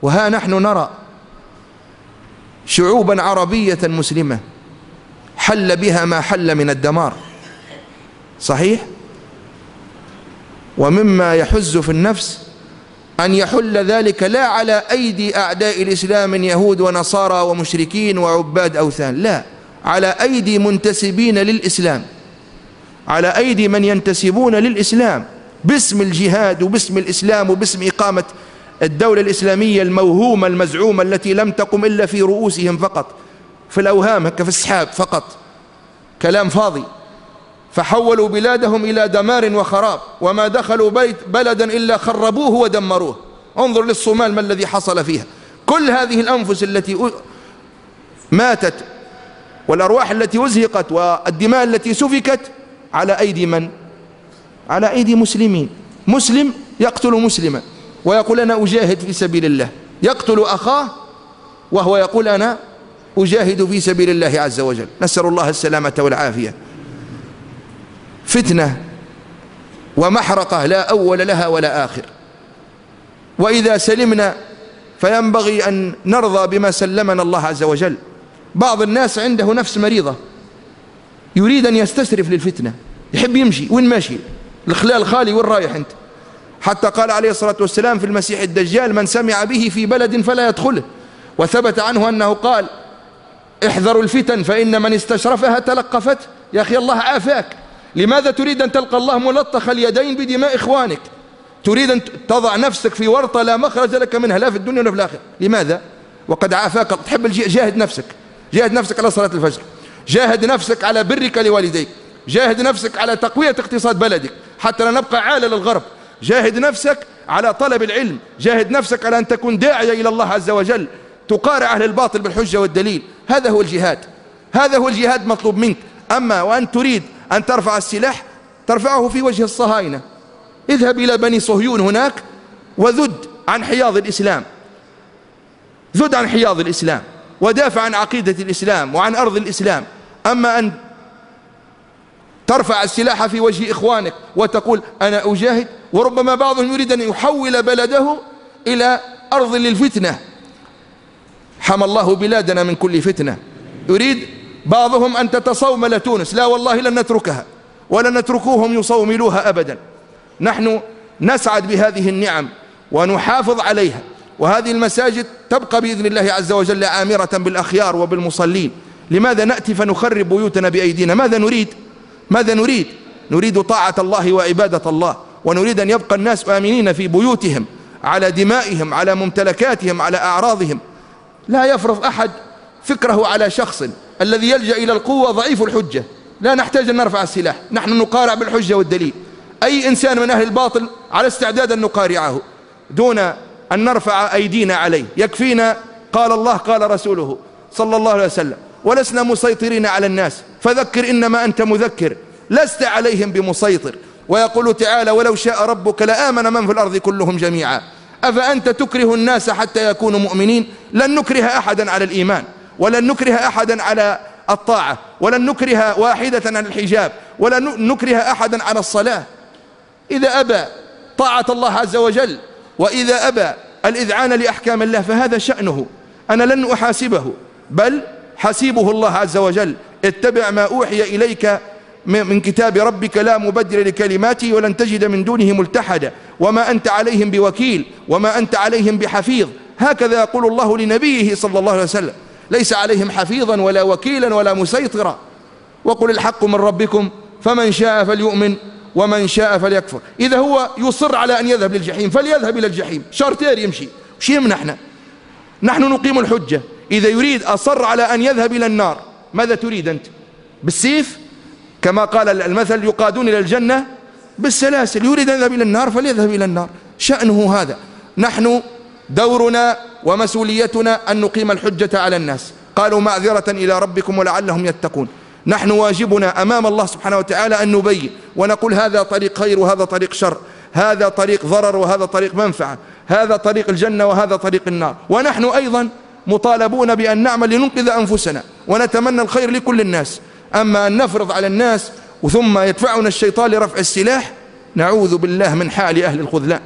وها نحن نرى شعوبا عربية مسلمة حل بها ما حل من الدمار، صحيح؟ ومما يحز في النفس أن يحل ذلك لا على أيدي أعداء الإسلام من يهود ونصارى ومشركين وعباد أوثان، لا، على أيدي منتسبين للإسلام، على أيدي من ينتسبون للإسلام باسم الجهاد وباسم الإسلام وباسم إقامة الدولة الإسلامية الموهومة المزعومة التي لم تقم إلا في رؤوسهم فقط، في الأوهام كفي السحاب فقط، كلام فاضي. فحولوا بلادهم إلى دمار وخراب، وما دخلوا بلدا إلا خربوه ودمروه. انظر للصومال ما الذي حصل فيها. كل هذه الأنفس التي ماتت والأرواح التي أزهقت والدماء التي سفكت على أيدي من؟ على أيدي مسلمين. مسلم يقتل مسلما ويقول أنا أجاهد في سبيل الله، يقتل أخاه وهو يقول أنا أجاهد في سبيل الله عز وجل. نسأل الله السلامة والعافية. فتنة ومحرقة لا أول لها ولا آخر. وإذا سلمنا فينبغي أن نرضى بما سلمنا الله عز وجل. بعض الناس عنده نفس مريضة يريد أن يستسرف للفتنة، يحب يمشي وين ماشي، الخلال خالي وين رايح أنت؟ حتى قال عليه الصلاة والسلام في المسيح الدجال من سمع به في بلد فلا يدخله. وثبت عنه أنه قال احذروا الفتن فإن من استشرفها تلقفت. يا أخي الله عافاك، لماذا تريد أن تلقى الله ملطخ اليدين بدماء إخوانك؟ تريد أن تضع نفسك في ورطة لا مخرج لك منها لا في الدنيا ولا في الآخرة. لماذا؟ وقد عافاك. تحب جاهد نفسك، جاهد نفسك على صلاة الفجر، جاهد نفسك على برك لوالديك، جاهد نفسك على تقوية اقتصاد بلدك حتى لا نبقى عالة للغرب، جاهد نفسك على طلب العلم، جاهد نفسك على أن تكون داعية إلى الله عز وجل تقارع أهل الباطل بالحجة والدليل. هذا هو الجهاد، هذا هو الجهاد مطلوب منك. أما وأن تريد أن ترفع السلاح ترفعه في وجه الصهاينة. اذهب إلى بني صهيون هناك وذد عن حياض الإسلام، ذد عن حياض الإسلام ودافع عن عقيدة الإسلام وعن أرض الإسلام. أما أن ترفع السلاح في وجه إخوانك وتقول أنا أجاهد، وربما بعضهم يريد أن يحول بلده إلى أرض للفتنة. حمى الله بلادنا من كل فتنة. يريد بعضهم أن تتصومل تونس، لا والله لن نتركها ولن نتركوهم يصوملوها أبدا. نحن نسعد بهذه النعم ونحافظ عليها، وهذه المساجد تبقى بإذن الله عز وجل عامرة بالأخيار وبالمصلين. لماذا نأتي فنخرب بيوتنا بأيدينا؟ ماذا نريد؟ ماذا نريد؟ نريد طاعة الله وعبادة الله، ونريد أن يبقى الناس آمنين في بيوتهم على دمائهم على ممتلكاتهم على أعراضهم. لا يفرض أحد فكره على شخص. الذي يلجأ إلى القوة ضعيف الحجة، لا نحتاج أن نرفع السلاح، نحن نقارع بالحجة والدليل. أي إنسان من أهل الباطل على استعداد أن نقارعه دون أن نرفع أيدينا عليه. يكفينا قال الله قال رسوله صلى الله عليه وسلم ولسنا مسيطرين على الناس فذكر إنما أنت مذكر لست عليهم بمسيطر. ويقول تعالى ولو شاء ربك لآمن من في الأرض كلهم جميعا أفأنت تكره الناس حتى يكونوا مؤمنين؟ لن نكره أحدا على الإيمان، ولن نكره أحدا على الطاعة، ولن نكره واحدة عن الحجاب، ولن نكره أحدا على الصلاة. إذا أبى طاعة الله عز وجل وإذا أبى الإذعان لأحكام الله فهذا شأنه، أنا لن أحاسبه بل حسيبه الله عز وجل. اتبع ما أوحي إليك من كتاب ربك لا مبدل لكلماته ولن تجد من دونه ملتحدا وما أنت عليهم بوكيل وما أنت عليهم بحفيظ. هكذا يقول الله لنبيه صلى الله عليه وسلم، ليس عليهم حفيظا ولا وكيلا ولا مسيطرا. وقل الحق من ربكم فمن شاء فليؤمن ومن شاء فليكفر. إذا هو يصر على أن يذهب للجحيم فليذهب إلى الجحيم، شارتير يمشي، وش يمنعنا؟ نحن نقيم الحجة. إذا يريد أصر على أن يذهب إلى النار ماذا تريد أنت؟ بالسيف؟ كما قال المثل يقادون إلى الجنة بالسلاسل. يريد أن يذهب إلى النار فليذهب إلى النار، شأنه هذا. نحن دورنا ومسؤوليتنا أن نقيم الحجة على الناس. قالوا معذرة إلى ربكم ولعلهم يتقون. نحن واجبنا أمام الله سبحانه وتعالى أن نبين ونقول هذا طريق خير وهذا طريق شر، هذا طريق ضرر وهذا طريق منفعة، هذا طريق الجنة وهذا طريق النار. ونحن أيضا مطالبون بأن نعمل لننقذ أنفسنا ونتمنى الخير لكل الناس. أما أن نفرض على الناس ثم يدفعنا الشيطان لرفع السلاح، نعوذ بالله من حال أهل الخذلان.